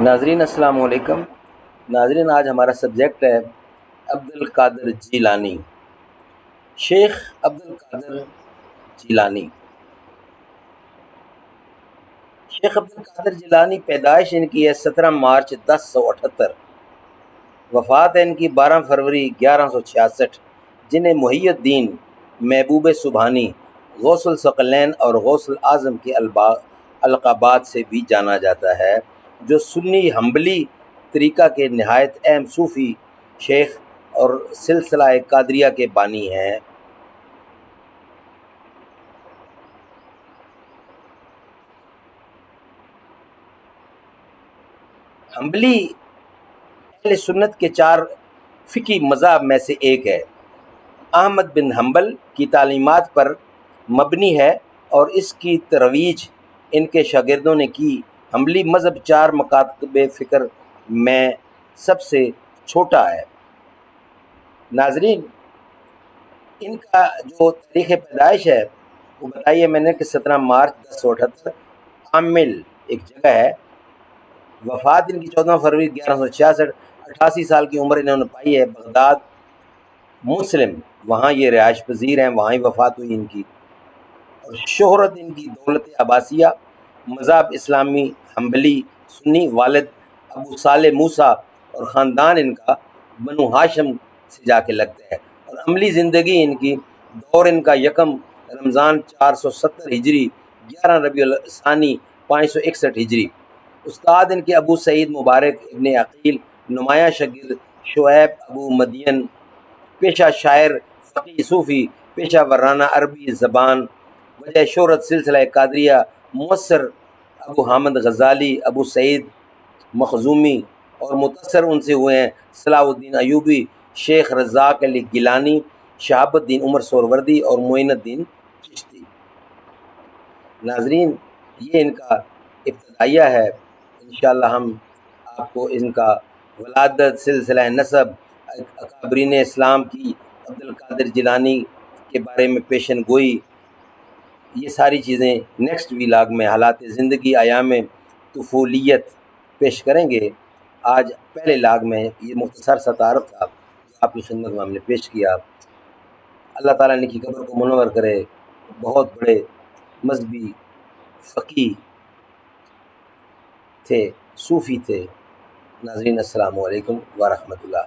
ناظرین السلام علیکم۔ ناظرین آج ہمارا سبجیکٹ ہے عبد القادر جیلانی۔ شیخ عبد القادر جیلانی، شیخ عبد القادر جیلانی پیدائش ان کی ہے 17 مارچ 1078، وفات ہے ان کی 12 فروری 1166، جنہیں محی الدین، محبوب سبحانی، غوث الثقلین اور غوث الاعظم کے القابات سے بھی جانا جاتا ہے، جو سنی حنبلی طریقہ کے نہایت اہم صوفی شیخ اور سلسلہ قادریہ کے بانی ہیں۔ حنبلی اہل سنت کے 4 فقہی مذاہب میں سے ایک ہے۔ احمد بن حنبل کی تعلیمات پر مبنی ہے اور اس کی ترویج ان کے شاگردوں نے کی۔ حنبلی مذہب 4 مکاتب فکر میں سب سے چھوٹا ہے۔ ناظرین، ان کا جو تاریخ پیدائش ہے وہ بتائیے میں نے کہ 17 مارچ 1078 عامل ایک جگہ ہے۔ وفات ان کی 14 فروری 1166، 88 سال کی عمر انہوں نے پائی ہے۔ بغداد مسلم، وہاں یہ رہائش پذیر ہیں، وہاں ہی وفات ہوئی ان کی۔ اور شہرت ان کی دولت عباسیہ، مذہب اسلامی حنبلی سنی، والد ابو صالح موسیٰ اور خاندان ان کا بنو ہاشم سے جا کے لگتا ہے۔ اور عملی زندگی ان کی دور ان کا 1 رمضان 470 ہجری، 11 ربیع الثانی 561 ہجری۔ استاد ان کے ابو سعید مبارک ابن عقیل، نمایاں شاگرد شعیب ابو مدین، پیشہ شاعر فقی صوفی، پیشہ ورانہ عربی زبان، وجہ شہرت سلسلہ قادریہ، مؤثر ابو حامد غزالی، ابو سعید مخزومی، اور متاثر ان سے ہوئے ہیں صلاح الدین ایوبی، شیخ رزاق علی گیلانی، شہاب الدین عمر سہروردی اور معین الدین چشتی۔ ناظرین، یہ ان کا ابتدائیہ ہے۔ انشاءاللہ ہم آپ کو ان کا ولادت، سلسلہ نسب، اکابرین اسلام کی عبد القادر جیلانی کے بارے میں پیشن گوئی، یہ ساری چیزیں نیکسٹ ویلاگ میں حالات زندگی ایام طفولیت پیش کریں گے۔ آج پہلے لاگ میں یہ مختصر سا تعارف تھا جو آپ کی خدمت میں ہم نے پیش کیا۔ اللہ تعالیٰ نے کی قبر کو منور کرے۔ بہت بڑے مذہبی فقی تھے، صوفی تھے۔ ناظرین السلام علیکم ورحمۃ اللہ۔